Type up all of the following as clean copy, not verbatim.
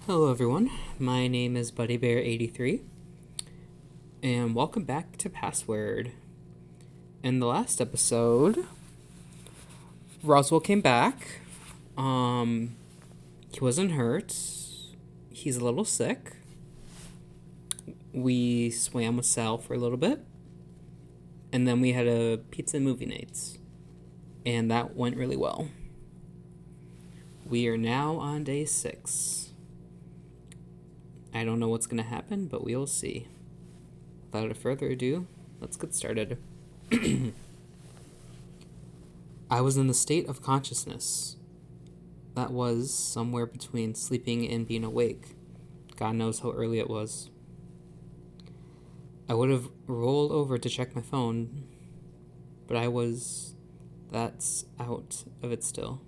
Hello everyone, my name is BuddyBear83, and welcome back to Password. In the last episode, Roswell came back. He wasn't hurt. He's a little sick. We swam with Sal for a little bit, and then we had a pizza and movie nights, and that went really well. We are now on day 6. I don't know what's going to happen, but we will see. Without further ado, let's get started. I was in the state of consciousness. That was somewhere between sleeping and being awake. God knows how early it was. I would have rolled over to check my phone, but that's out of it still.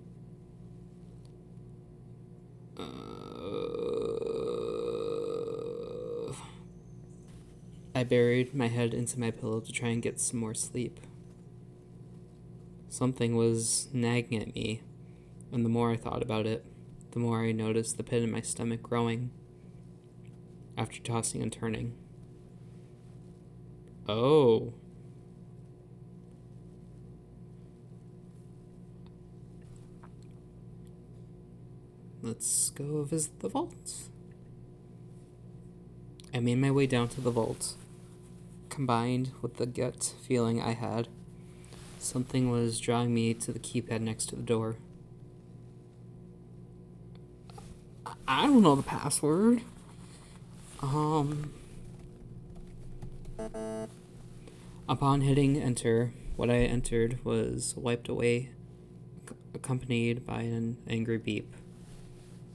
I buried my head into my pillow to try and get some more sleep. Something was nagging at me, and the more I thought about it, the more I noticed the pit in my stomach growing after tossing and turning. Oh. Let's go visit the vault. I made my way down to the vault. Combined with the gut feeling I had, something was drawing me to the keypad next to the door. I don't know the password. Upon hitting enter, what I entered was wiped away, accompanied by an angry beep.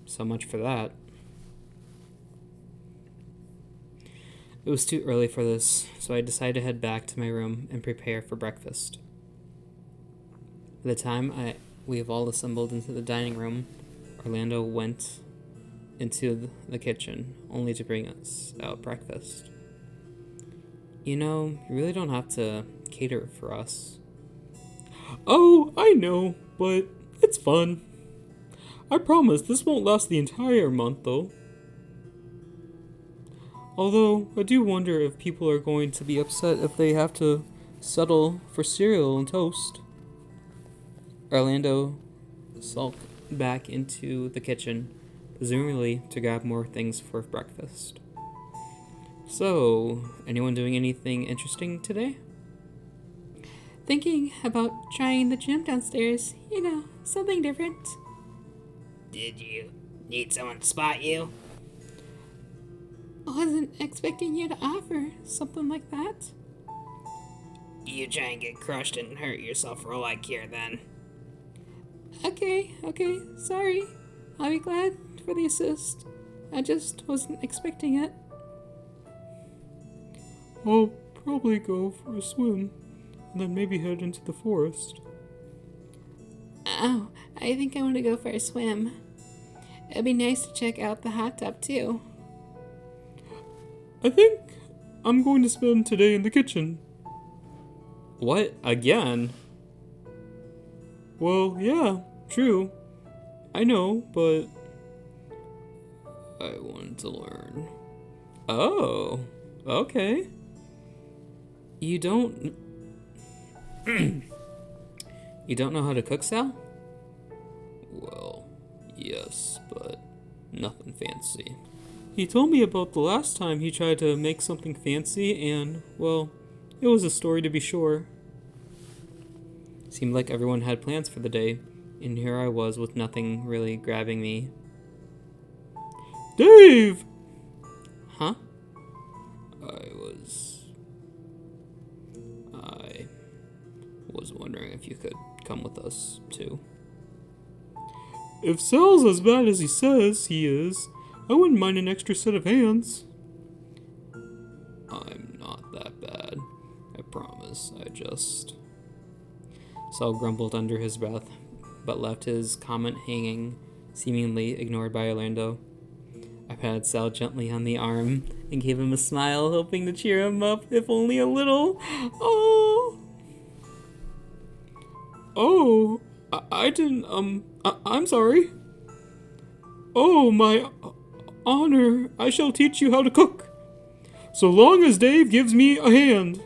So much for that. It was too early for this, so I decided to head back to my room and prepare for breakfast. By the time we have all assembled into the dining room, Orlando went into the kitchen, only to bring us out breakfast. You really don't have to cater for us. Oh, I know, but it's fun. I promise this won't last the entire month, though. Although, I do wonder if people are going to be upset if they have to settle for cereal and toast. Orlando sulked back into the kitchen, presumably to grab more things for breakfast. So, anyone doing anything interesting today? Thinking about trying the gym downstairs. Something different. Did you need someone to spot you? Wasn't expecting you to offer something like that. You try and get crushed and hurt yourself real like here then. Okay, sorry. I'll be glad for the assist. I just wasn't expecting it. I'll probably go for a swim, and then maybe head into the forest. Oh, I think I want to go for a swim. It'd be nice to check out the hot tub too. I think I'm going to spend today in the kitchen. What? Again? Well, yeah, true. I know, but I wanted to learn. Oh, okay. You don't... You don't know how to cook, Sal? Well, yes, but nothing fancy. he told me about the last time he tried to make something fancy and, well, it was a story to be sure. Seemed like everyone had plans for the day, and here I was with nothing really grabbing me. Dave! Huh? I was wondering if you could come with us, too. If Sal's as bad as he says he is, I wouldn't mind an extra set of hands. I'm not that bad, I promise. Sal grumbled under his breath, but left his comment hanging, seemingly ignored by Orlando. I patted Sal gently on the arm and gave him a smile, hoping to cheer him up, if only a little. I didn't, I'm sorry. Oh, my honor, I shall teach you how to cook. So long as Dave gives me a hand.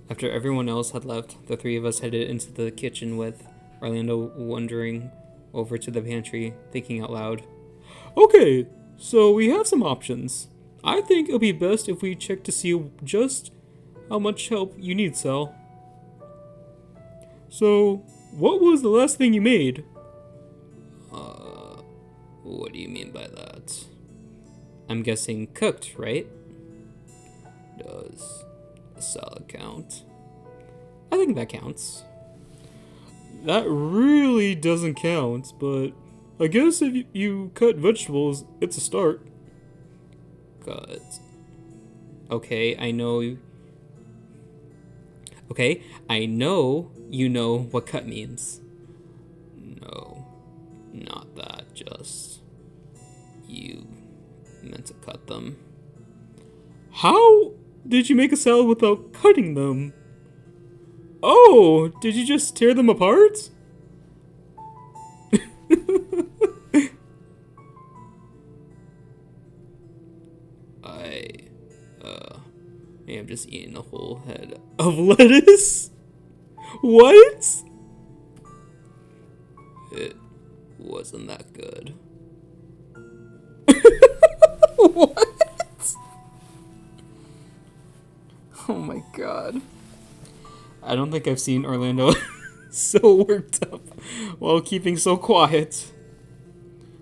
After everyone else had left, the three of us headed into the kitchen with Orlando wandering over to the pantry, thinking out loud. Okay, so we have some options. I think it'll be best if we check to see just how much help you need, Sal. So, what was the last thing you made? What do you mean by that? I'm guessing cooked, right? Does a salad count? I think that counts. That really doesn't count, but I guess if you cut vegetables, it's a start. Cut. Okay, I know. Okay, I know you know what cut means. No, not that, just. You meant to cut them. How did you make a salad without cutting them? Oh, did you just tear them apart? I am just eating a whole head. Of lettuce? What? It wasn't that good. What? Oh my god. I don't think I've seen Orlando so worked up while keeping so quiet.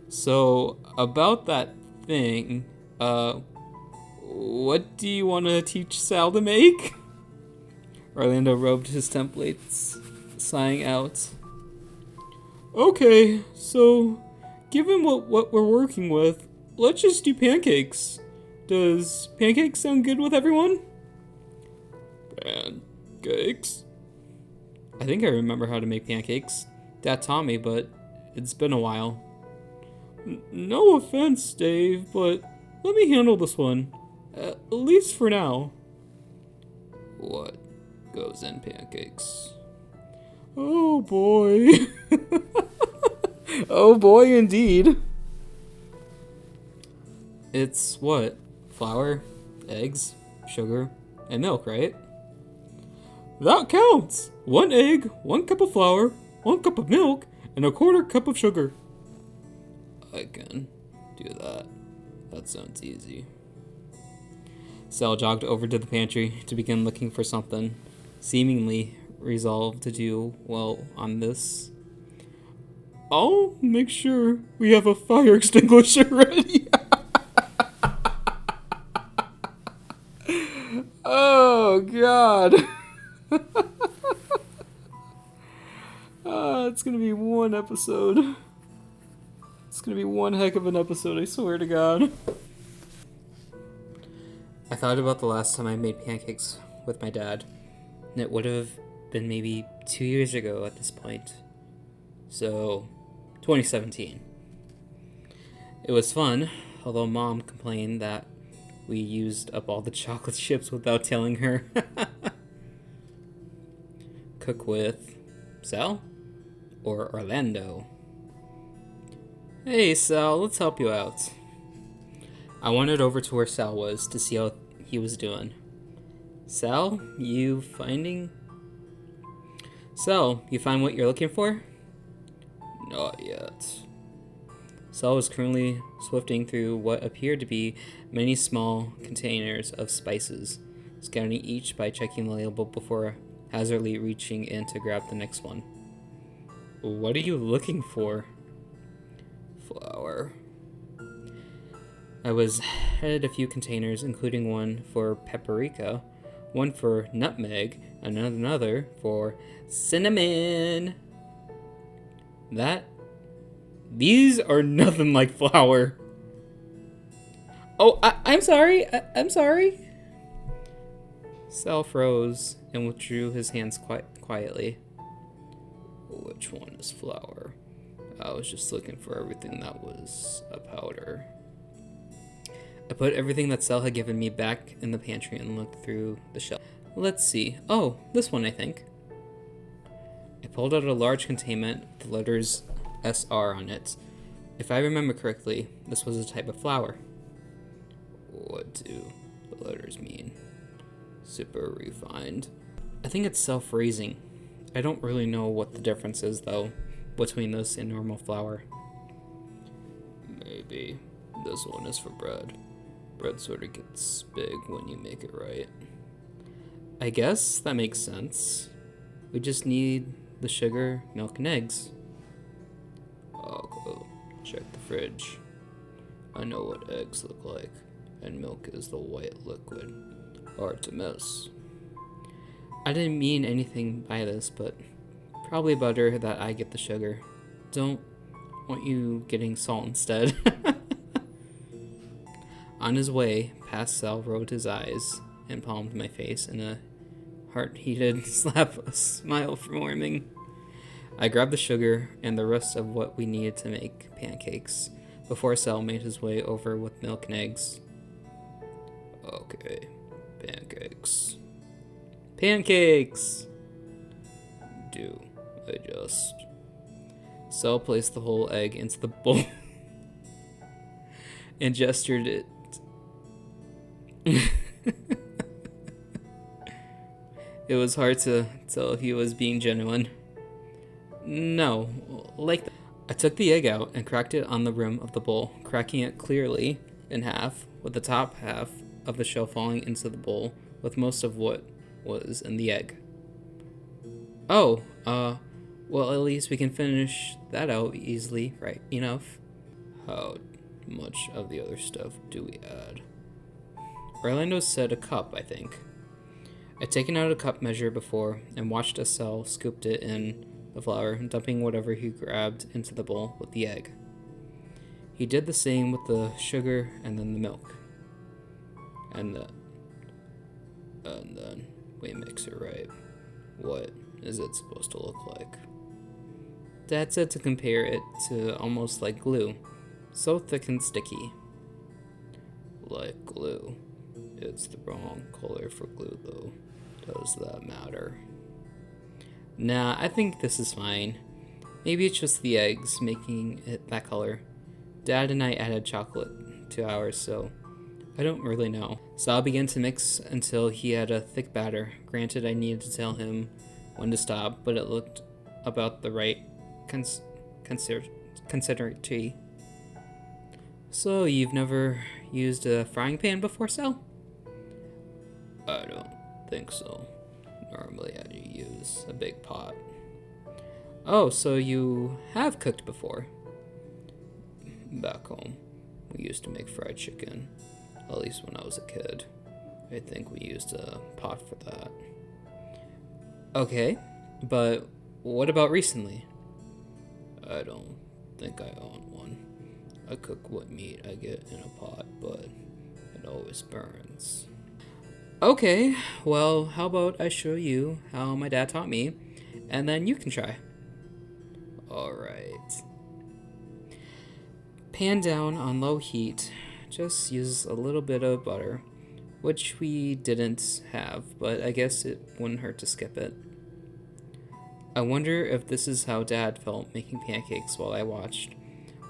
So, about that thing, what do you want to teach Sal to make? Orlando rubbed his templates, sighing out. Okay, so given what we're working with, let's just do pancakes. Does pancakes sound good with everyone? Pancakes? I think I remember how to make pancakes. Dad taught me, but it's been a while. No offense, Dave, but let me handle this one. At least for now. What goes in pancakes? Oh boy. Oh boy, indeed. It's what? Flour, eggs, sugar, and milk, right? That counts! 1 egg, 1 cup of flour, 1 cup of milk, and 1/4 cup of sugar. I can do that. That sounds easy. Sal jogged over to the pantry to begin looking for something, seemingly resolved to do well on this. I'll make sure we have a fire extinguisher ready. Oh, God. It's gonna be one episode. It's gonna be one heck of an episode, I swear to God. I thought about the last time I made pancakes with my dad, and it would have been maybe 2 years ago at this point. So, 2017. It was fun, although Mom complained that we used up all the chocolate chips without telling her. Cook with Sal or Orlando? Hey Sal, let's help you out. I wandered over to where Sal was to see how he was doing. Sal, you find what you're looking for? Not yet. Sal was currently swifting through what appeared to be many small containers of spices, scanning each by checking the label before hazardly reaching in to grab the next one. What are you looking for? Flour. I was headed a few containers, including one for paprika, one for nutmeg, and another for cinnamon. These are nothing like flour. Oh, I'm sorry. I'm sorry. Sal froze and withdrew his hands quietly. Which one is flour? I was just looking for everything that was a powder. I put everything that Sal had given me back in the pantry and looked through the shelf. Let's see. Oh, this one, I think. I pulled out a large containment with the letters SR on it. If I remember correctly, this was a type of flower. What do the letters mean? Super refined. I think it's self-raising. I don't really know what the difference is, though, between this and normal flour. Maybe this one is for bread. Bread sort of gets big when you make it right. I guess that makes sense. We just need the sugar, milk, and eggs. I'll go check the fridge. I know what eggs look like, and milk is the white liquid. Hard to miss. I didn't mean anything by this, but probably better that I get the sugar. Don't want you getting salt instead. On his way past Sal rolled his eyes and palmed my face in a heart-heated smile from warming. I grabbed the sugar and the rest of what we needed to make pancakes before Sal made his way over with milk and eggs. Okay, pancakes. Pancakes! Do I just... Sal placed the whole egg into the bowl and gestured it. It was hard to tell if he was being genuine. No, like that. I took the egg out and cracked it on the rim of the bowl, cracking it clearly in half, with the top half of the shell falling into the bowl, with most of what was in the egg. Oh, well, at least we can finish that out easily, right? Enough. How much of the other stuff do we add? Orlando said a cup, I think. I'd taken out a cup measure before and watched as Sal scooped it in the flour, dumping whatever he grabbed into the bowl with the egg. He did the same with the sugar and then the milk. And then we mix it right. What is it supposed to look like? Dad said to compare it to almost like glue, so thick and sticky. Like glue. It's the wrong color for glue, though. Does that matter? Nah, I think this is fine. Maybe it's just the eggs making it that color. Dad and I added chocolate to ours, so I don't really know. Sal began to mix until he had a thick batter. Granted, I needed to tell him when to stop, but it looked about the right consistency. So, you've never used a frying pan before, Sal? I don't think so. Normally I use a big pot. Oh, so you have cooked before? Back home, we used to make fried chicken. At least when I was a kid. I think we used a pot for that. Okay, but what about recently? I don't think I own one. I cook what meat I get in a pot, but it always burns. Okay, well, how about I show you how my dad taught me, and then you can try. Alright. Pan down on low heat. Just use a little bit of butter, which we didn't have, but I guess it wouldn't hurt to skip it. I wonder if this is how Dad felt making pancakes while I watched.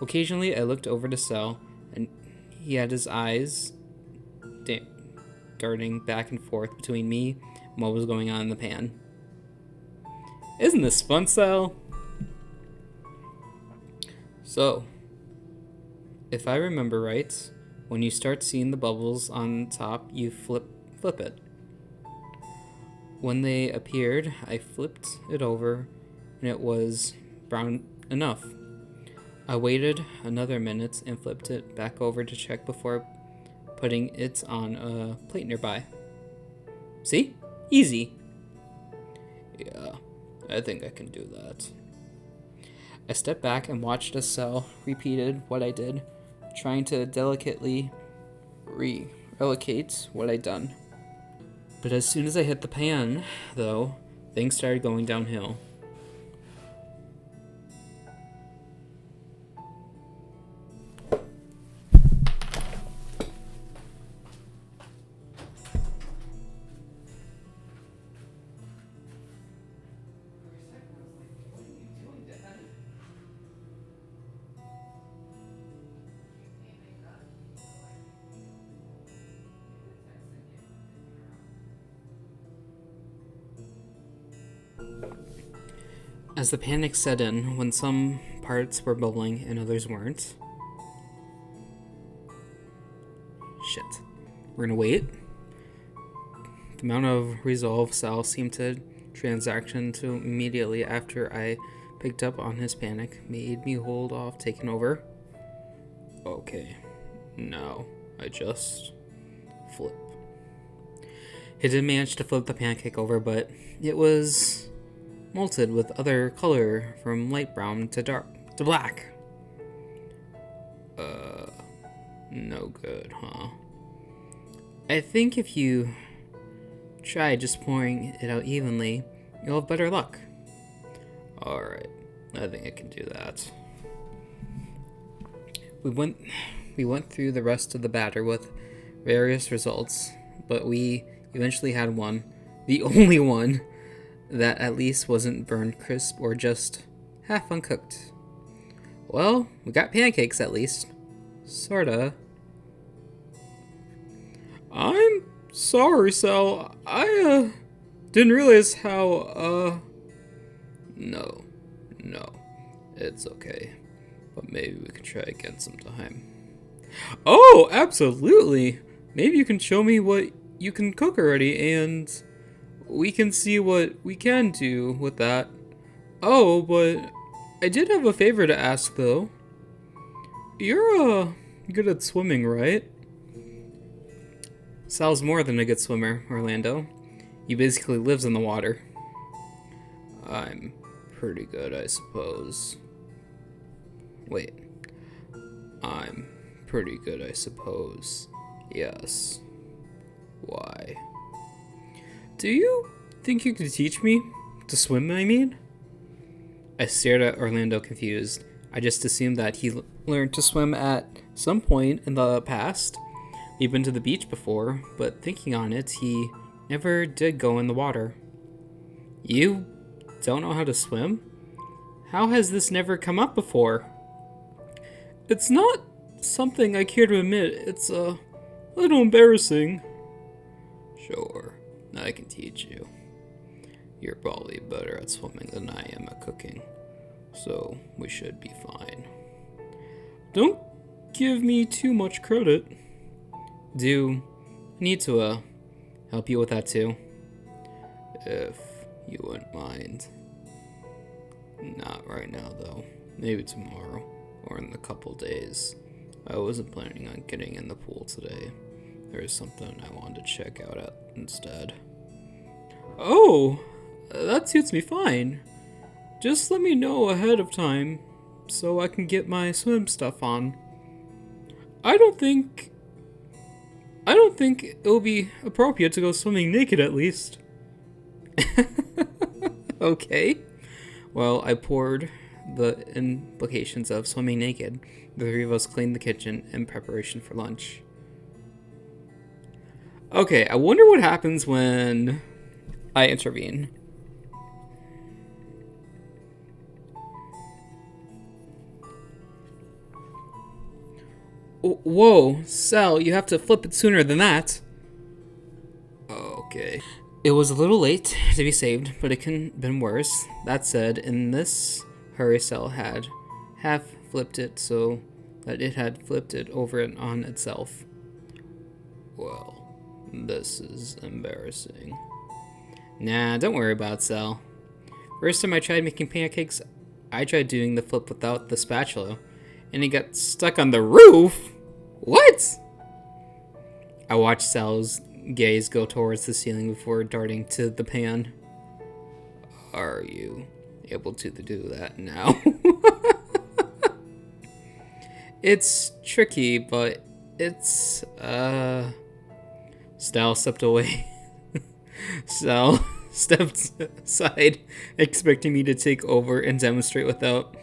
Occasionally, I looked over to Sal, and he had his eyes darting back and forth between me and what was going on in the pan. Isn't this fun, Sal? So, if I remember right, when you start seeing the bubbles on top, you flip it. When they appeared, I flipped it over, and it was brown enough. I waited another minute and flipped it back over to check before putting it on a plate nearby. See? Easy. Yeah, I think I can do that. I stepped back and watched as Sal repeated what I did, trying to delicately relocate what I'd done. But as soon as I hit the pan, though, things started going downhill. As the panic set in when some parts were bubbling and others weren't. Shit. We're gonna wait. The amount of resolve Sal seemed to transaction to immediately after I picked up on his panic made me hold off taking over. Okay. Now, I just flip. He did manage to flip the pancake over, but it was malted with other color from light brown to dark to black. No good, huh? I think if you try just pouring it out evenly, you'll have better luck. Alright, I think I can do that. We went through the rest of the batter with various results, but we eventually had one, the only one, that at least wasn't burned crisp or just half uncooked. Well, we got pancakes at least. Sorta. I'm sorry, Sal. I didn't realize how No. It's okay. But maybe we could try again sometime. Oh, absolutely. Maybe you can show me what you can cook already, and we can see what we can do with that. Oh, but I did have a favor to ask, though. You're good at swimming, right? Sal's more than a good swimmer, Orlando. He basically lives in the water. I'm pretty good, I suppose. Wait. I'm pretty good, I suppose. Yes. Why? Do you think you could teach me to swim, I mean? I stared at Orlando confused. I just assumed that he learned to swim at some point in the past. He'd been to the beach before, but thinking on it, he never did go in the water. You don't know how to swim? How has this never come up before? It's not something I care to admit. It's a little embarrassing. Sure, I can teach you. You're probably better at swimming than I am at cooking, so we should be fine. Don't give me too much credit. Do I need to help you with that too? If you wouldn't mind. Not right now though. Maybe tomorrow or in a couple days. I wasn't planning on getting in the pool today. There's something I wanted to check out at instead. Oh, that suits me fine. Just let me know ahead of time so I can get my swim stuff on. I don't think it'll be appropriate to go swimming naked, at least. Okay. Well, I poured the implications of swimming naked. The three of us cleaned the kitchen in preparation for lunch. Okay, I wonder what happens when I intervene. Whoa, Sal, you have to flip it sooner than that. Okay. It was a little late to be saved, but it could have been worse. That said, in this hurry, Sal had half flipped it so that it had flipped it over on itself. Well, this is embarrassing. Nah, don't worry about it, Sal. First time I tried making pancakes, I tried doing the flip without the spatula, and it got stuck on the roof? What? I watched Sal's gaze go towards the ceiling before darting to the pan. Are you able to do that now? It's tricky, but it's, Sal stepped away. Sal stepped aside, expecting me to take over and demonstrate without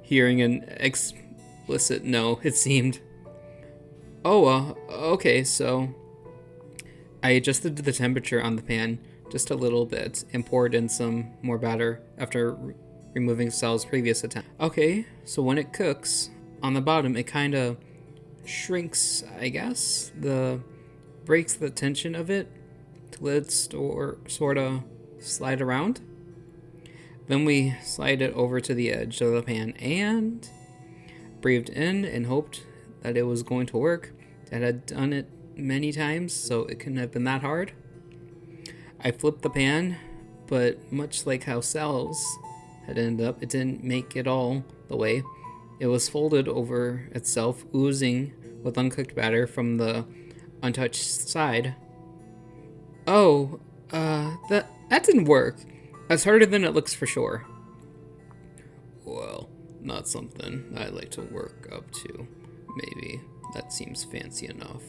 hearing an explicit no, it seemed. Oh, okay, so I adjusted the temperature on the pan just a little bit and poured in some more batter after removing Sal's previous attempt. Okay, so when it cooks, on the bottom it kind of shrinks, I guess. Breaks the tension of it to let it sort of slide around. Then we slide it over to the edge of the pan and breathed in and hoped that it was going to work. Dad had done it many times, so it couldn't have been that hard. I flipped the pan, but much like how Sal's had ended up, it didn't make it all the way. It was folded over itself, oozing with uncooked batter from the untouched side. Oh, that didn't work. That's harder than it looks for sure. Well, not something I'd like to work up to. Maybe that seems fancy enough.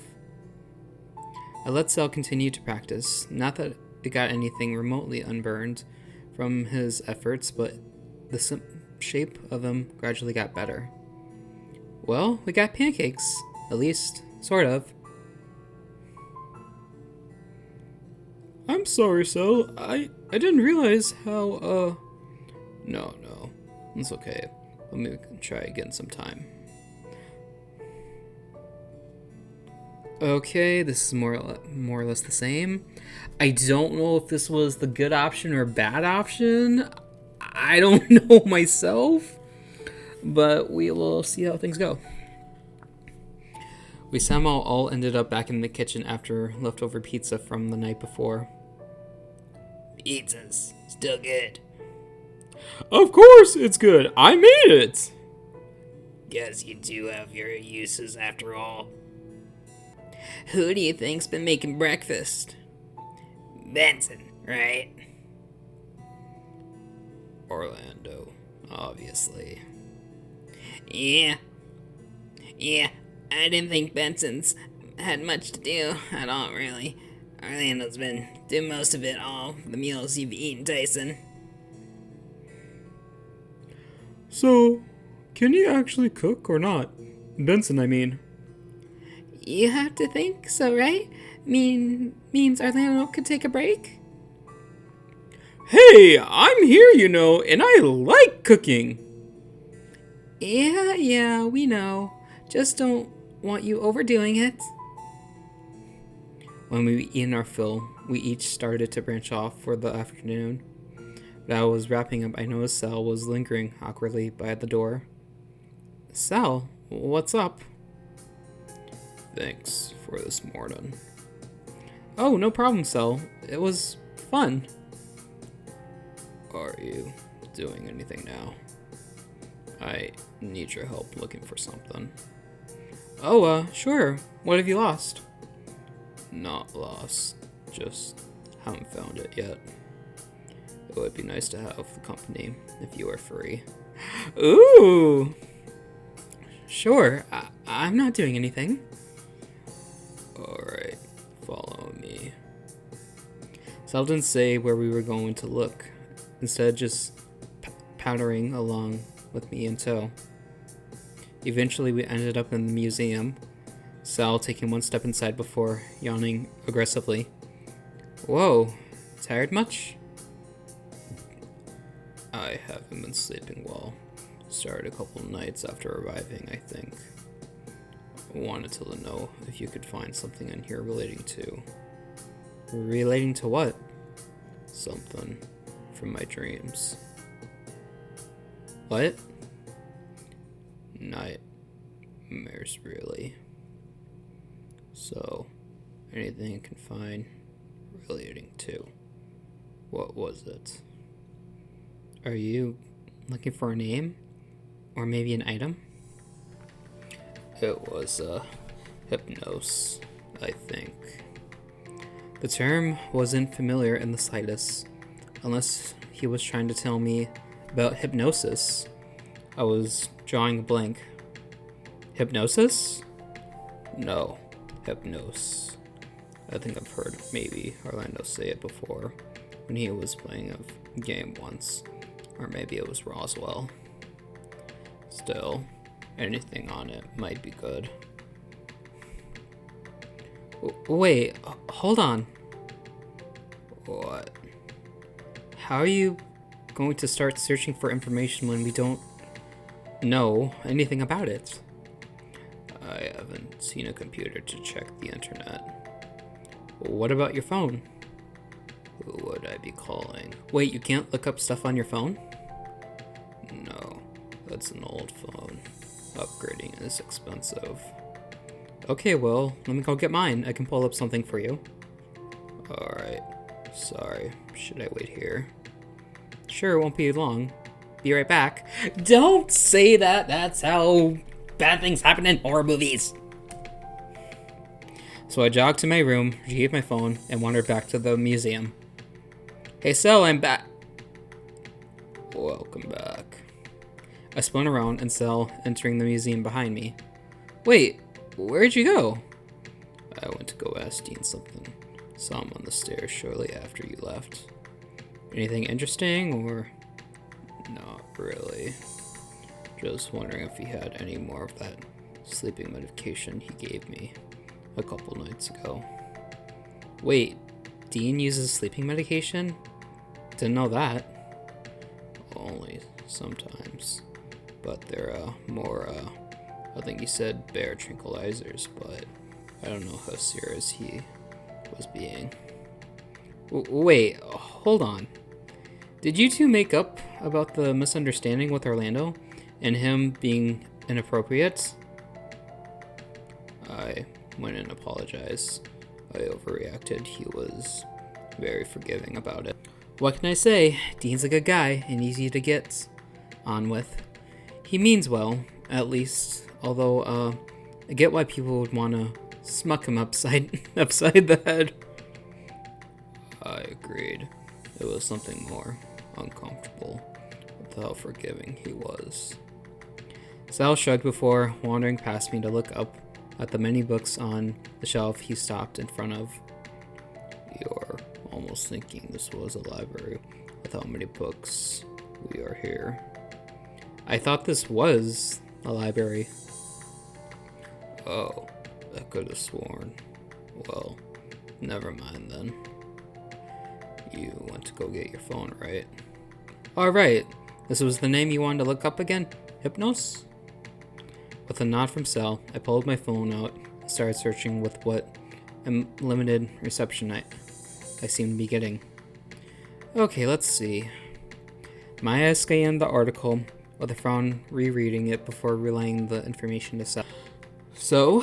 I let Sal continue to practice. Not that it got anything remotely unburned from his efforts, but the shape of him gradually got better. Well, we got pancakes. At least, sort of. I'm sorry, Sal. I didn't realize how, No, it's okay. Let me try again sometime. Okay, this is more or less the same. I don't know if this was the good option or bad option. I don't know myself, but we will see how things go. We somehow all ended up back in the kitchen after leftover pizza from the night before. Pizza's still good. Of course it's good. I made it. Guess you do have your uses after all. Who do you think's been making breakfast? Benson, right? Orlando, obviously. Yeah, I didn't think Benson's had much to do at all, really. Orlando's been doing most of it all, the meals you've eaten, Tyson. So, can you actually cook or not? Benson, I mean. You have to think so, right? Means Orlando could take a break? Hey, I'm here, and I like cooking. Yeah, we know. Just don't want you overdoing it. When we eaten our fill, we each started to branch off for the afternoon. But I was wrapping up, I noticed Sal was lingering awkwardly by the door. Sal, what's up? Thanks for this morning. Oh, no problem, Sal. It was fun. Are you doing anything now? I need your help looking for something. Oh, sure. What have you lost? Not lost. Just haven't found it yet. It would be nice to have the company if you are free. Ooh! Sure. I'm not doing anything. Alright. Follow me. Sal didn't say where we were going to look. Instead, just powdering along with me in tow. Eventually, we ended up in the museum, Sal taking one step inside before yawning aggressively. Whoa, tired much? I haven't been sleeping well. Started a couple nights after arriving, I think. Wanted to know if you could find something in here relating to... Relating to what? Something from my dreams. What? Nightmares, really. So, anything you can find relating to. What was it? Are you looking for a name? Or maybe an item? It was, Hypnos, I think. The term wasn't familiar in the slightest, unless he was trying to tell me about hypnosis. I was drawing a blank. Hypnosis? No, Hypnos. I think I've heard maybe Orlando say it before when he was playing a game once. Or maybe it was Roswell. Still, anything on it might be good. Wait, hold on. What? How are you going to start searching for information when we don't know anything about it? I haven't seen a computer to check the internet. What about your phone? Who would I be calling? Wait, you can't look up stuff on your phone? No, that's an old phone. Upgrading is expensive. Okay, well, let me go get mine. I can pull up something for you. Alright. Sorry. Should I wait here? Sure, it won't be long. Be right back. Don't say that. That's how bad things happen in horror movies. So I jogged to my room, retrieved my phone, and wandered back to the museum. Hey, Sal, I'm back. Welcome back. I spun around and Sal entering the museum behind me. Wait, where'd you go? I went to go ask Dean something. Saw him on the stairs shortly after you left. Anything interesting, or? Not really. Just wondering if he had any more of that sleeping medication he gave me a couple nights ago. Wait, Dean uses sleeping medication? Didn't know that. Only sometimes. But they're more, I think he said bear tranquilizers, but I don't know how serious he was being. Wait, hold on. Did you two make up about the misunderstanding with Orlando and him being inappropriate? I went and apologized. I overreacted. He was very forgiving about it. What can I say? Dean's a good guy and easy to get on with. He means well, at least, although I get why people would want to smuck him upside the head. I agreed. It was something more uncomfortable with how forgiving he was. Sal shrugged before wandering past me to look up at the many books on the shelf he stopped in front of. You're almost thinking this was a library with how many books we are here. I thought this was a library. Oh, I could have sworn. Well, never mind then. You went to go get your phone, right? Alright, this was the name you wanted to look up again? Hypnos? With a nod from Sal, I pulled my phone out and started searching with what limited reception I seemed to be getting. Okay, let's see. Maya scanned the article with a frown, rereading it before relaying the information to Sal. So,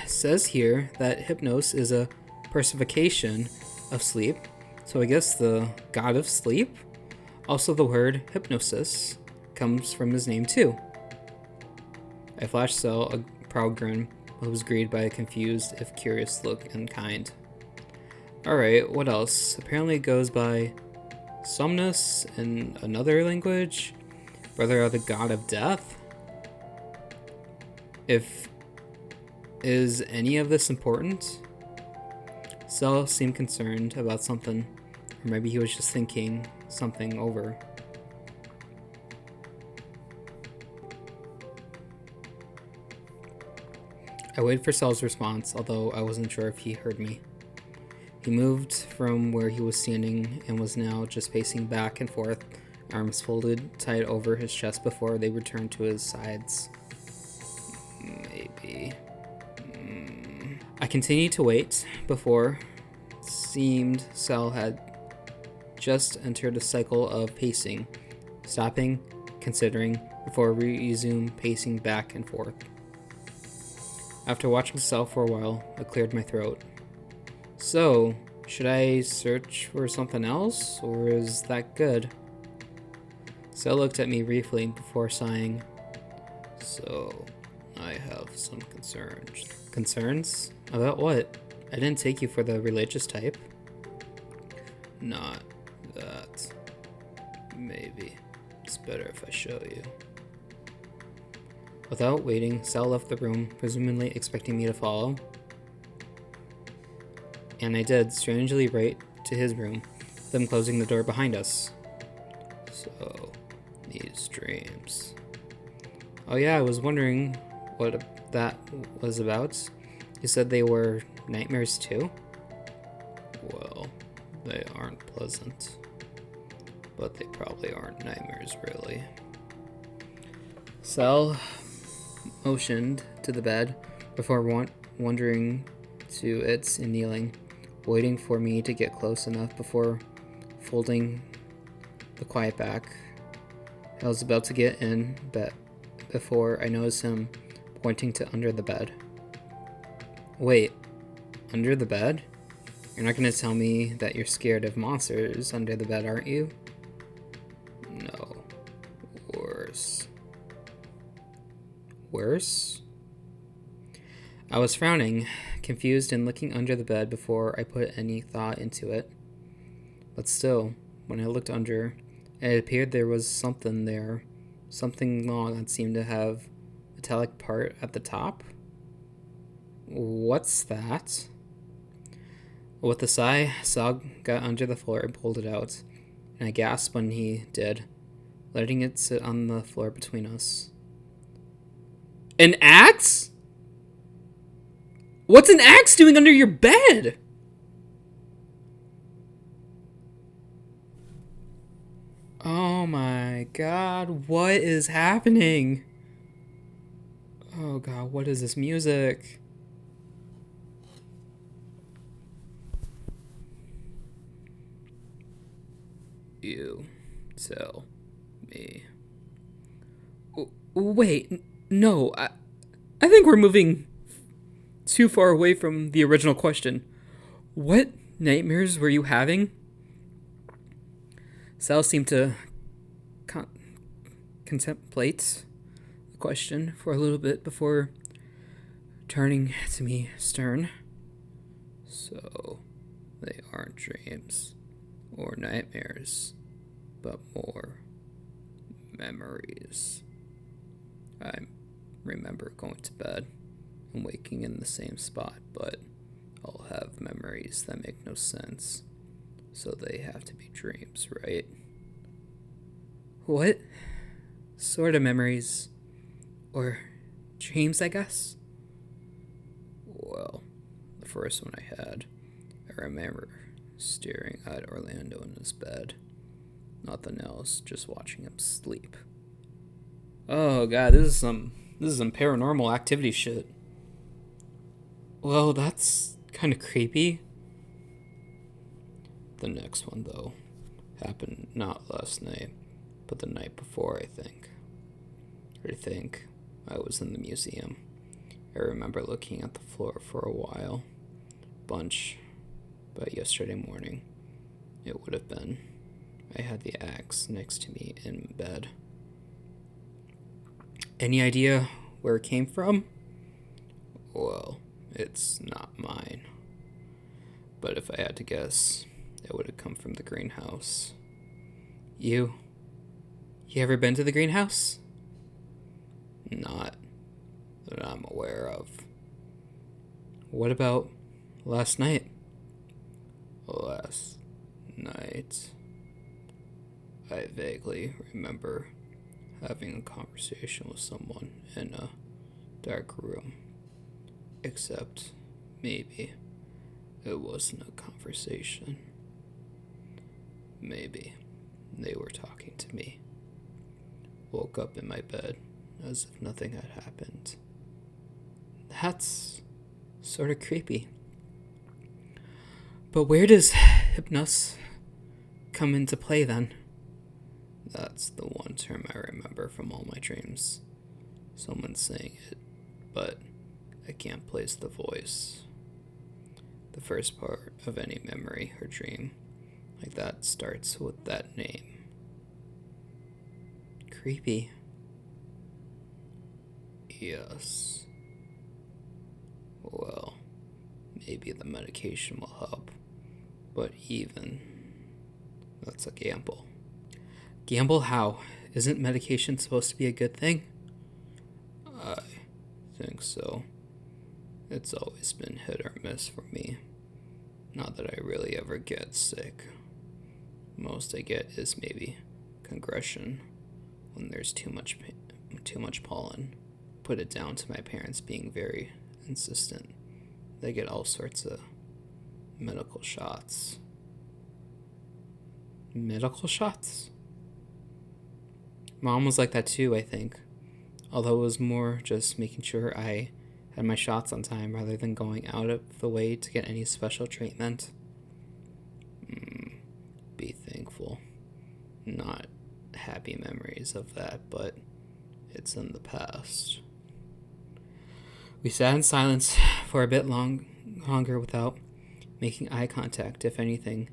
it says here that Hypnos is a personification of sleep, so I guess the god of sleep. Also, the word hypnosis comes from his name too. I flashed Sal a proud grin, but was greeted by a confused, if curious look and kind. Alright, what else? Apparently it goes by Somnus in another language. Brother of the god of death. Is any of this important? Sal seemed concerned about something, or maybe he was just thinking something over. I waited for Sal's response, although I wasn't sure if he heard me. He moved from where he was standing and was now just pacing back and forth, arms folded tight over his chest before they returned to his sides. Maybe. I continued to wait before it seemed Sal had just entered a cycle of pacing, stopping, considering, before resume pacing back and forth. After watching Sal for a while, I cleared my throat. So, should I search for something else, or is that good? Sal looked at me briefly before sighing. So, I have some concerns. Concerns? About what? I didn't take you for the religious type. Not that. Maybe. It's better if I show you. Without waiting, Sal left the room, presumably expecting me to follow. And I did, strangely right to his room, them closing the door behind us. So, these dreams. Oh yeah, I was wondering what that was about. You said they were nightmares too? Well, they aren't pleasant. But they probably aren't nightmares, really. Sal motioned to the bed before wandering to it and kneeling. waiting for me to get close enough before folding the quiet back. I was about to get in bed before I noticed him pointing to under the bed. Wait, under the bed? You're not going to tell me that you're scared of monsters under the bed, aren't you? No. Worse. Worse? I was frowning, confused and looking under the bed before I put any thought into it. But still, when I looked under, it appeared there was something there. Something long that seemed to have a metallic part at the top. What's that? With a sigh, Sal got under the floor and pulled it out, and I gasped when he did, letting it sit on the floor between us. An axe? What's an axe doing under your bed? Oh my god, what is happening? Oh god, what is this music? You tell me. Wait, no, I think we're moving too far away from the original question. What nightmares were you having? Sal seemed to contemplate the question for a little bit before turning to me stern. So, they aren't dreams or nightmares, but more memories. I remember going to bed and waking in the same spot, but I'll have memories that make no sense. So they have to be dreams, right? What sort of memories? Or dreams, I guess? Well, the first one I had, I remember staring at Orlando in his bed. Nothing else, just watching him sleep. Oh god, this is some paranormal activity shit. Well, that's kind of creepy. The next one, though, happened not last night, but the night before, I think. I was in the museum. I remember looking at the floor for a while. But yesterday morning, it would have been. I had the axe next to me in bed. Any idea where it came from? Well, it's not mine. But if I had to guess, it would have come from the greenhouse. You ever been to the greenhouse? Not that I'm aware of. What about last night? Last night, I vaguely remember having a conversation with someone in a dark room. Except, maybe, it wasn't a conversation. Maybe they were talking to me. Woke up in my bed as if nothing had happened. That's sort of creepy. But where does Hypnos come into play then? That's the one term I remember from all my dreams. Someone saying it, but I can't place the voice. The first part of any memory or dream like that starts with that name. Creepy. Yes. Well, maybe the medication will help, but even that's a gamble. Gamble how? Isn't medication supposed to be a good thing? I think so. It's always been hit or miss for me. Not that I really ever get sick. Most I get is maybe congestion when there's too much pollen. Put it down to my parents being very insistent. They get all sorts of medical shots. Medical shots? Mom was like that too, I think. Although it was more just making sure I had my shots on time rather than going out of the way to get any special treatment. Be thankful. Not happy memories of that, but it's in the past. We sat in silence for a bit longer without making eye contact. If anything,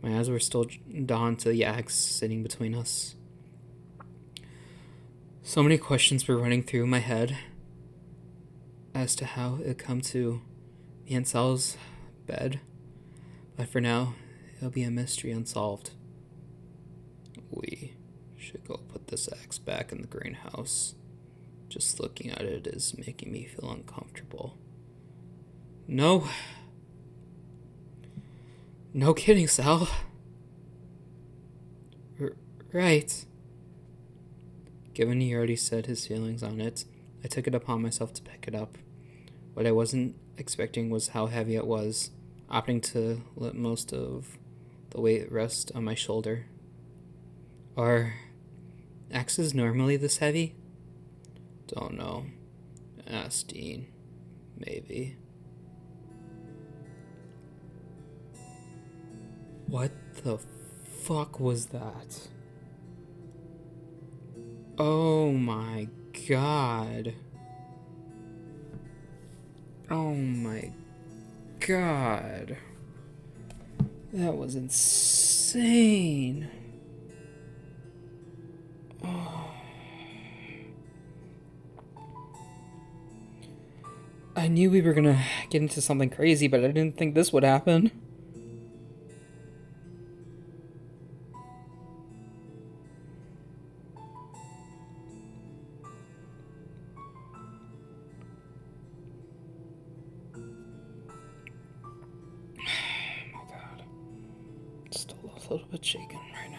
my eyes were still drawn to the axe sitting between us. So many questions were running through my head as to how it come to me and Sal's bed, but for now, it'll be a mystery unsolved. We should go put this axe back in the greenhouse. Just looking at it is making me feel uncomfortable. No. No kidding, Sal. Right. Given he already said his feelings on it, I took it upon myself to pick it up. What I wasn't expecting was how heavy it was, opting to let most of the weight rest on my shoulder. Are axes normally this heavy? Don't know. Ask Dean. Maybe. What the fuck was that? Oh my god. Oh my god. That was insane. Oh. I knew we were gonna get into something crazy, but I didn't think this would happen. A little bit shaken right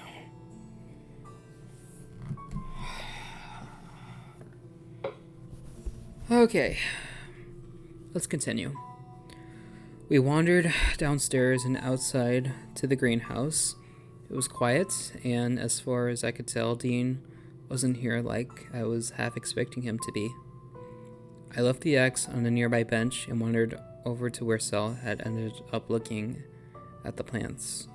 now. Okay, let's continue. We wandered downstairs and outside to the greenhouse. It was quiet, and as far as I could tell, Dean wasn't here like I was half expecting him to be. I left the axe on a nearby bench and wandered over to where Sal had ended up looking at the plants.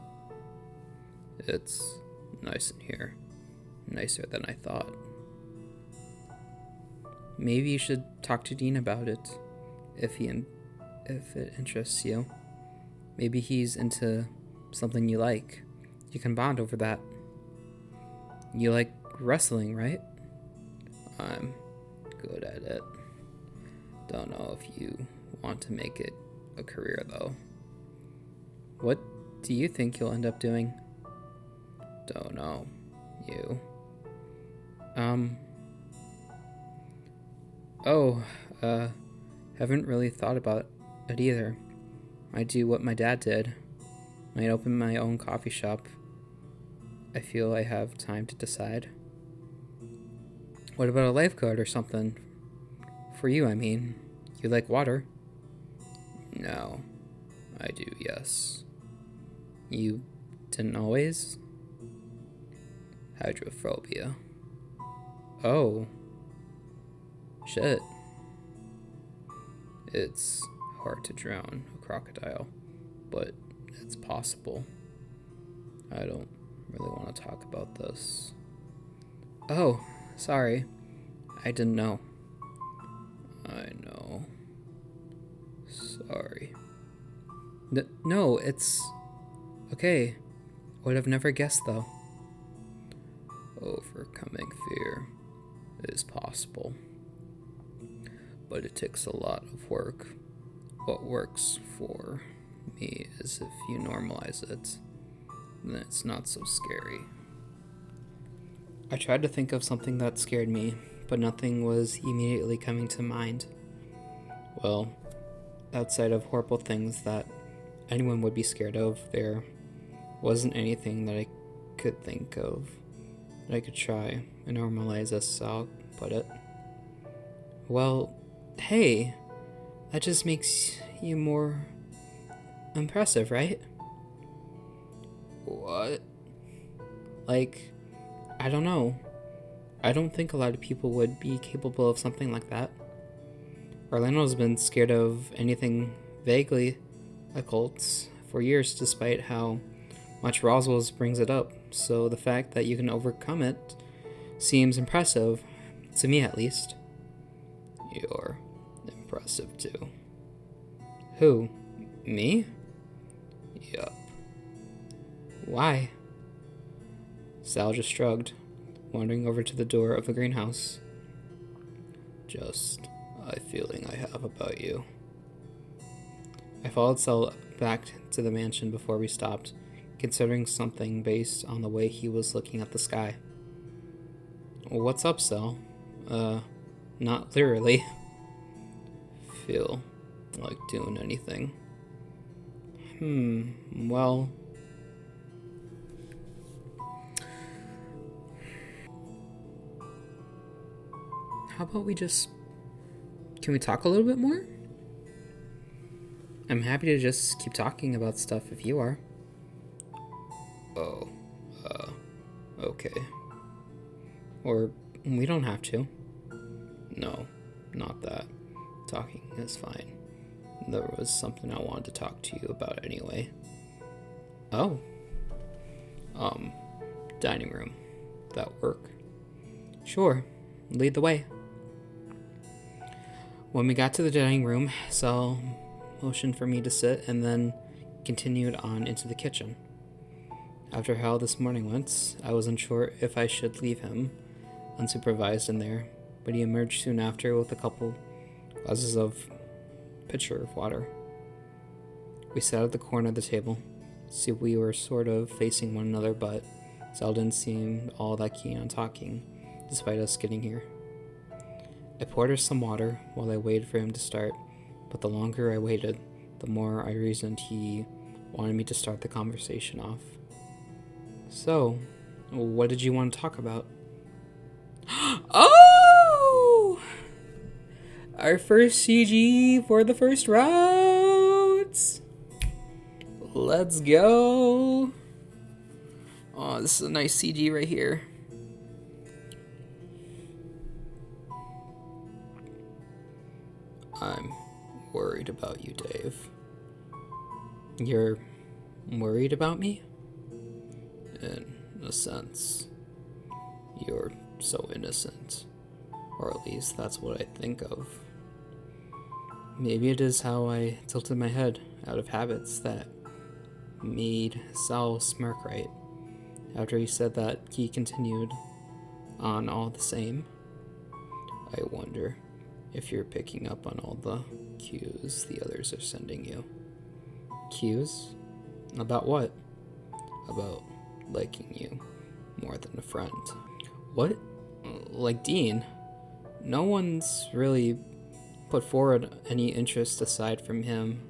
It's nice in here. Nicer than I thought. Maybe you should talk to Dean about it, if it interests you. Maybe he's into something you like. You can bond over that. You like wrestling, right? I'm good at it. Don't know if you want to make it a career, though. What do you think you'll end up doing? Don't know. You. Haven't really thought about it either. Might do what my dad did. Might open my own coffee shop. I feel I have time to decide. What about a lifeguard or something? For you, I mean. You like water? No. I do, yes. You didn't always? Hydrophobia. Oh. Shit. It's hard to drown a crocodile, but it's possible. I don't really want to talk about this. Oh, sorry. I didn't know. I know. Sorry. No, it's okay. Would have never guessed, though. Overcoming fear is possible, but it takes a lot of work. What works for me is if you normalize it, then it's not so scary. I tried to think of something that scared me, but nothing was immediately coming to mind. Well, outside of horrible things that anyone would be scared of, there wasn't anything that I could think of that I could try and normalize, as Sal put it. Well, hey, that just makes you more impressive, right? What? Like, I don't know. I don't think a lot of people would be capable of something like that. Orlando's been scared of anything vaguely occult for years, despite how much Roswell brings it up, so the fact that you can overcome it seems impressive, to me at least. You're impressive too. Who? Me? Yup. Why? Sal just shrugged, wandering over to the door of the greenhouse. Just a feeling I have about you. I followed Sal back to the mansion before we stopped, considering something based on the way he was looking at the sky. What's up, Sal? Not literally. Feel like doing anything. Well... How about we just... Can we talk a little bit more? I'm happy to just keep talking about stuff if you are. Oh, okay. Or we don't have to. No, not that. Talking is fine. There was something I wanted to talk to you about anyway. Oh. Dining room. That work? Sure. Lead the way. When we got to the dining room, Sal motioned for me to sit and then continued on into the kitchen. After how this morning went, I was unsure if I should leave him unsupervised in there, but he emerged soon after with a couple glasses of pitcher of water. We sat at the corner of the table. See, we were sort of facing one another, but Sal didn't seem all that keen on talking, despite us getting here. I poured her some water while I waited for him to start, but the longer I waited, the more I reasoned he wanted me to start the conversation off. So, what did you want to talk about? Oh! Our first CG for the first route! Let's go! Oh, this is a nice CG right here. I'm worried about you, Dave. You're worried about me? In a sense. You're so innocent. Or at least that's what I think of. Maybe it is how I tilted my head out of habits that made Sal smirk right. After he said that, he continued on all the same. I wonder if you're picking up on all the cues the others are sending you. Cues? About what? About liking you more than a friend. What? Like Dean? No one's really put forward any interest aside from him,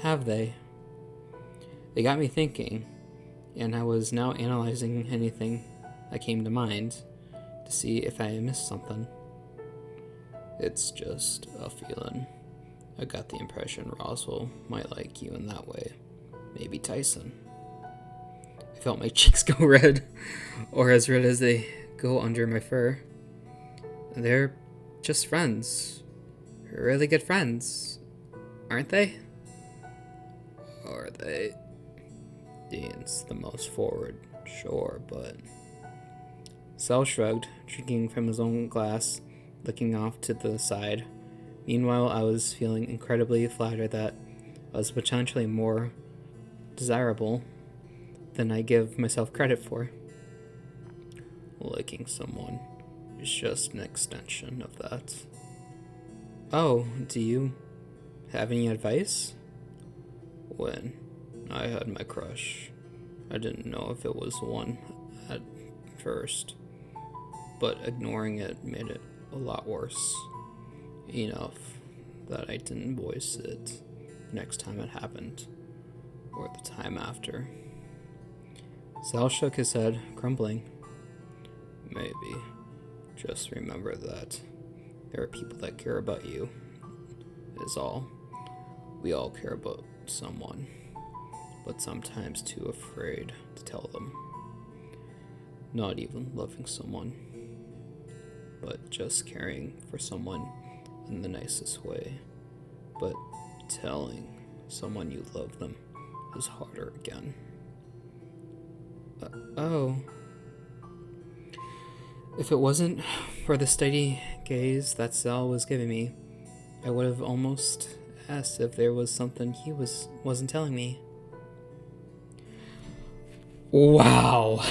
have they? They got me thinking, and I was now analyzing anything that came to mind to see if I missed something. It's just a feeling. I got the impression Roswell might like you in that way. Maybe Tyson. I felt my cheeks go red, or as red as they go under my fur. They're just friends. Really good friends, aren't they? Are they? Dean's the most forward, sure, but... Sal shrugged, drinking from his own glass, looking off to the side. Meanwhile, I was feeling incredibly flattered that I was potentially more desirable than I give myself credit for. Liking someone is just an extension of that. Oh, do you have any advice? When I had my crush, I didn't know if it was one at first, but ignoring it made it a lot worse. Enough that I didn't voice it the next time it happened, or the time after. Sal shook his head, grumbling. Maybe. Just remember that there are people that care about you, is all. We all care about someone, but sometimes too afraid to tell them. Not even loving someone, but just caring for someone in the nicest way. But telling someone you love them is harder again. Oh. If it wasn't for the steady gaze that Sal was giving me, I would have almost asked if there was something he wasn't telling me. Wow.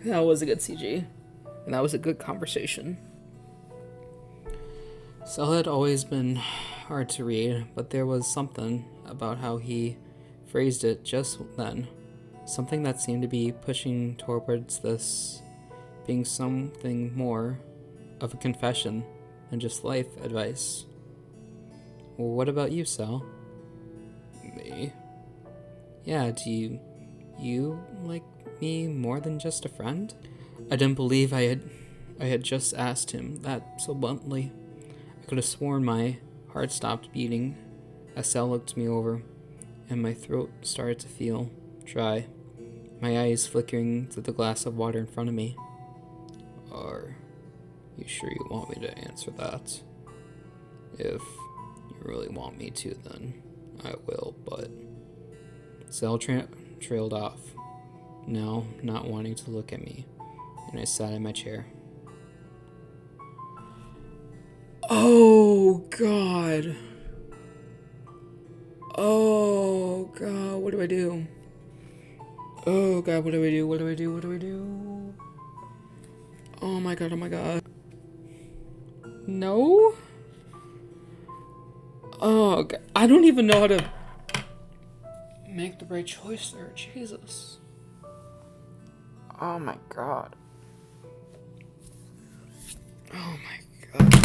That was a good CG. And that was a good conversation. Sal had always been hard to read, but there was something about how he phrased it just then. Something that seemed to be pushing towards this being something more of a confession than just life advice. Well, what about you, Sal? Me? Yeah, do you like me more than just a friend? I didn't believe I had just asked him that so bluntly. I could have sworn my heart stopped beating as Sal looked me over, and my throat started to feel dry, my eyes flickering through the glass of water in front of me. Are you sure you want me to answer that? If you really want me to, then I will, but... Sal trailed off, now not wanting to look at me, and I sat in my chair. Oh, God. Oh, God, what do I do? Oh, God, what do I do? What do I do? What do I do? Oh, my God, oh, my God. No? Oh, God. I don't even know how to make the right choice there. Jesus. Oh, my God. Oh, my God.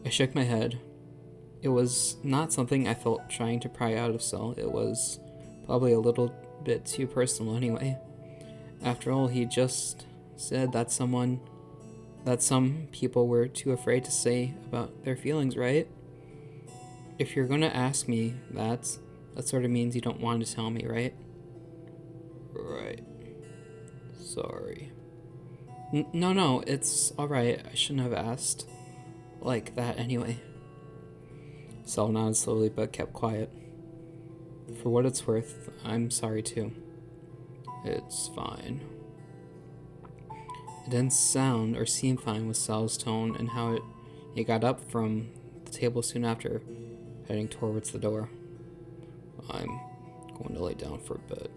I shook my head. It was not something I felt trying to pry out of Sal. It was probably a little bit too personal anyway. After all, he just said that some people were too afraid to say about their feelings, right? If you're gonna ask me that sort of means you don't want to tell me, right? Right. Sorry. No, it's alright. I shouldn't have asked like that anyway. Sal nodded slowly but kept quiet. For what it's worth, I'm sorry too. It's fine. It didn't sound or seem fine with Sal's tone and how he got up from the table soon after, heading towards the door. I'm going to lay down for a bit.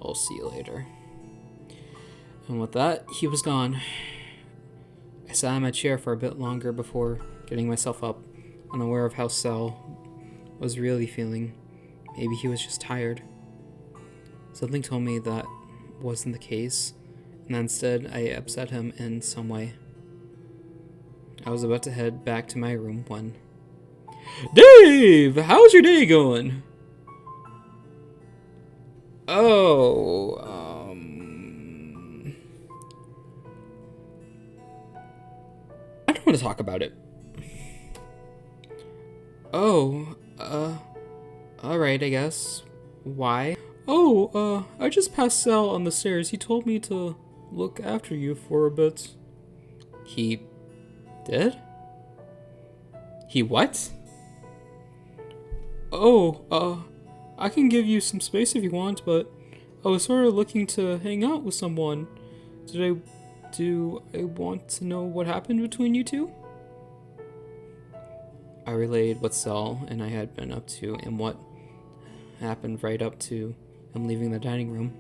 I'll see you later. And with that, he was gone. I sat in my chair for a bit longer before getting myself up, unaware of how Sal was really feeling. Maybe he was just tired. Something told me that wasn't the case, and instead I upset him in some way. I was about to head back to my room when... Dave! How's your day going? Oh, I don't want to talk about it. Oh, alright, I guess. Why? Oh, I just passed Sal on the stairs. He told me to look after you for a bit. He did? He what? Oh, I can give you some space if you want, but I was sort of looking to hang out with someone. Do I want to know what happened between you two? I relayed what Sal and I had been up to and what happened right up to him leaving the dining room.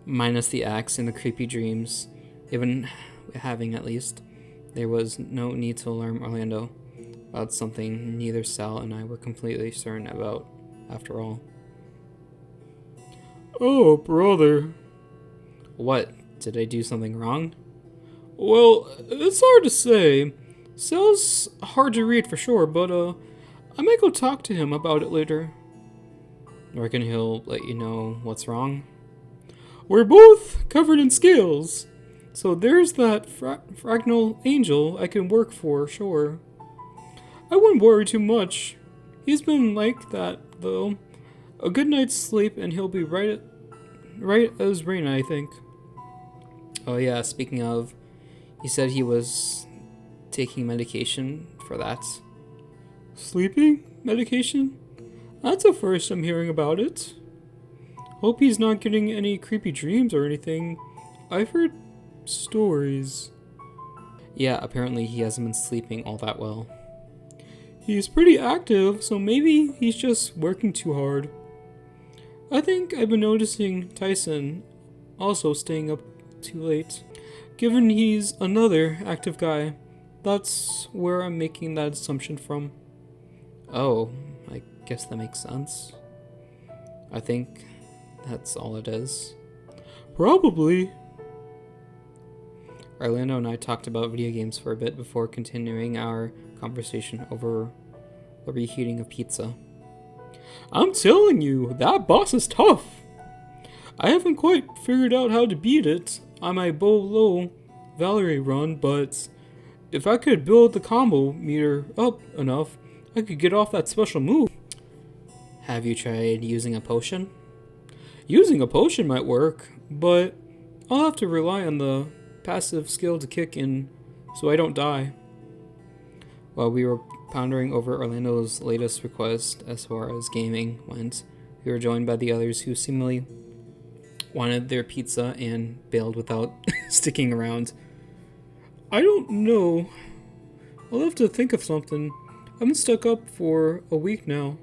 Minus the axe and the creepy dreams, even having at least, there was no need to alarm Orlando about something neither Sal and I were completely certain about, after all. Oh, brother. What? Did I do something wrong? Well, it's hard to say. Sal's hard to read for sure, but I might go talk to him about it later. Reckon he'll let you know what's wrong? We're both covered in scales, so there's that fractal angel I can work for, sure. I wouldn't worry too much. He's been like that, though. A good night's sleep and he'll be right as rain, I think. Oh yeah, speaking of, he said he was taking medication for that. Sleeping medication? That's the first I'm hearing about it. Hope he's not getting any creepy dreams or anything. I've heard stories. Yeah, apparently he hasn't been sleeping all that well. He's pretty active, so maybe he's just working too hard. I think I've been noticing Tyson also staying up too late. Given he's another active guy, that's where I'm making that assumption from. Oh, I guess that makes sense. I think that's all it is. Probably. Orlando and I talked about video games for a bit before continuing our conversation over the reheating of pizza. I'm telling you, that boss is tough. I haven't quite figured out how to beat it on my Bolo Valerie run, but if I could build the combo meter up enough, I could get off that special move. Have you tried using a potion? Using a potion might work, but I'll have to rely on the passive skill to kick in so I don't die. While we were pondering over Orlando's latest request as far as gaming went, we were joined by the others who seemingly wanted their pizza and bailed without sticking around. I don't know. I'll have to think of something. I've been stuck up for a week now.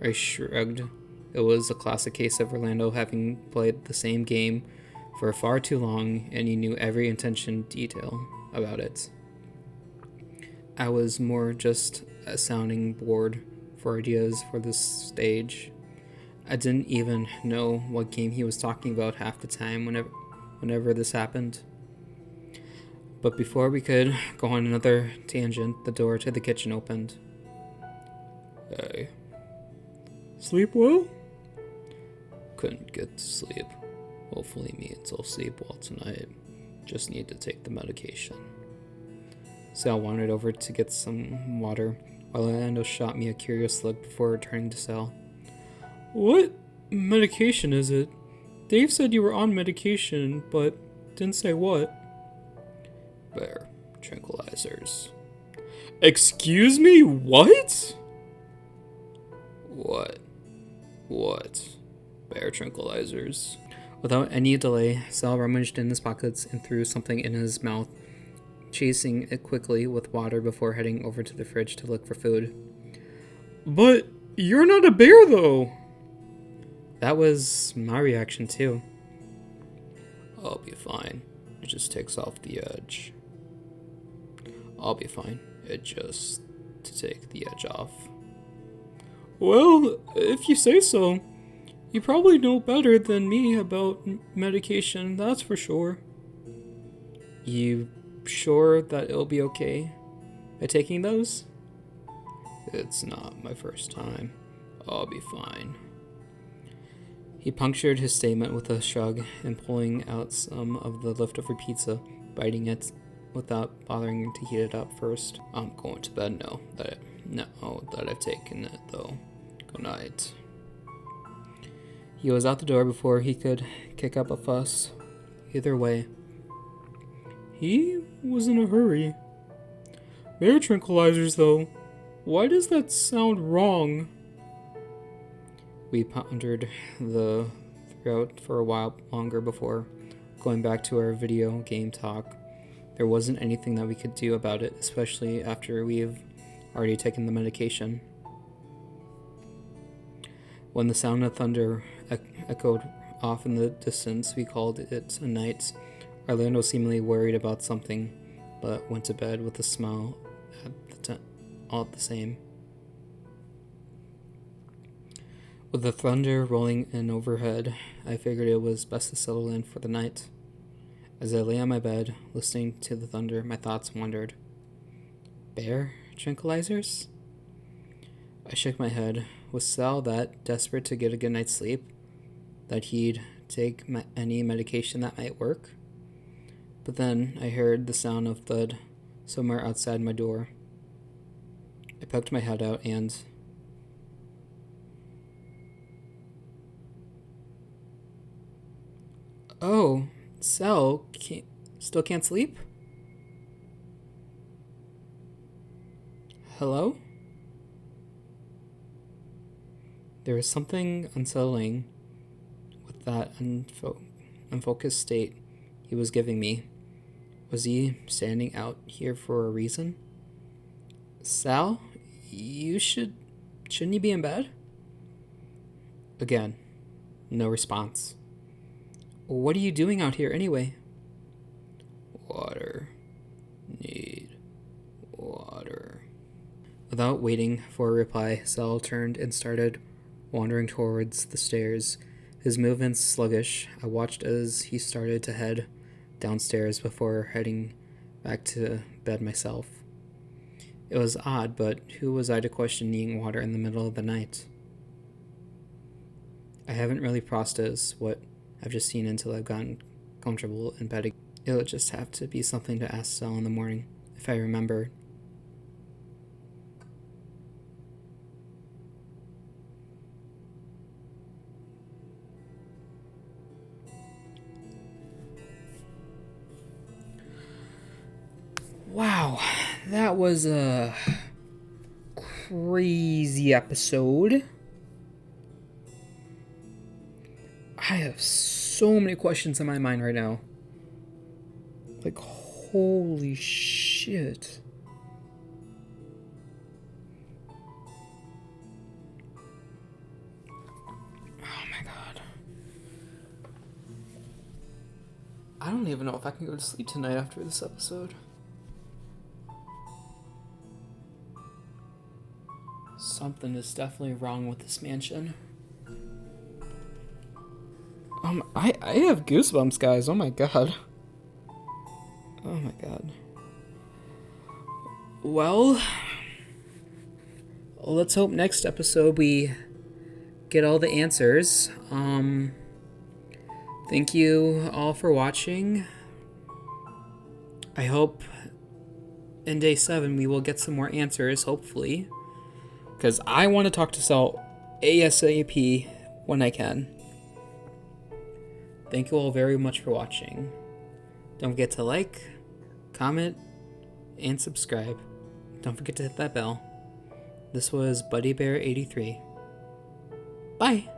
I shrugged. It was a classic case of Orlando having played the same game for far too long, and he knew every intention detail about it. I was more just a sounding board for ideas for this stage. I didn't even know what game he was talking about half the time whenever this happened. But before we could go on another tangent, the door to the kitchen opened. Hey. Sleep well? Couldn't get to sleep. Hopefully means I'll sleep well tonight. Just need to take the medication. Sal wandered over to get some water, while Orlando shot me a curious look before returning to Sal. What medication is it? Dave said you were on medication, but didn't say what. Bear tranquilizers. Excuse me, what? What? Bear tranquilizers. Without any delay, Sal rummaged in his pockets and threw something in his mouth, chasing it quickly with water before heading over to the fridge to look for food. But you're not a bear, though. That was my reaction, too. I'll be fine. It just takes off the edge. I'll be fine. It just to take the edge off. Well, if you say so. You probably know better than me about medication, that's for sure. You sure that it'll be okay by taking those? It's not my first time. I'll be fine. He punctured his statement with a shrug and pulling out some of the leftover pizza, biting it without bothering to heat it up first. I'm going to bed now that I've taken it though. Good night. He was out the door before he could kick up a fuss. Either way, he was in a hurry. Bear tranquilizers, though. Why does that sound wrong? We pondered the throughout for a while longer before going back to our video game talk. There wasn't anything that we could do about it, especially after we've already taken the medication. When the sound of thunder echoed off in the distance, we called it a night. Orlando seemingly worried about something, but went to bed with a smile all the same. With the thunder rolling in overhead, I figured it was best to settle in for the night. As I lay on my bed, listening to the thunder, my thoughts wandered. Bear tranquilizers? I shook my head. Was Sal that desperate to get a good night's sleep that he'd take any medication that might work? But then I heard the sound of thud somewhere outside my door. I poked my head out and... Oh, Sal still can't sleep? Hello? There was something unsettling with that unfocused state he was giving me. Was he standing out here for a reason? Sal, shouldn't you be in bed? Again, no response. What are you doing out here anyway? Water. Need water. Without waiting for a reply, Sal turned and started wandering towards the stairs, his movements sluggish. I watched as he started to head downstairs before heading back to bed myself. It was odd, but who was I to question needing water in the middle of the night? I haven't really processed what I've just seen until I've gotten comfortable in bed. It'll just have to be something to ask Sal in the morning, if I remember. Wow, that was a crazy episode. I have so many questions in my mind right now. Like, holy shit. Oh my god. I don't even know if I can go to sleep tonight after this episode. Something is definitely wrong with this mansion. I have goosebumps, guys. Oh my god. Oh my god. Well, let's hope next episode we get all the answers. Thank you all for watching. I hope in day 7 we will get some more answers, hopefully. Because I want to talk to Sal ASAP when I can. Thank you all very much for watching. Don't forget to like, comment, and subscribe. Don't forget to hit that bell. This was Buddy Bear 83. Bye!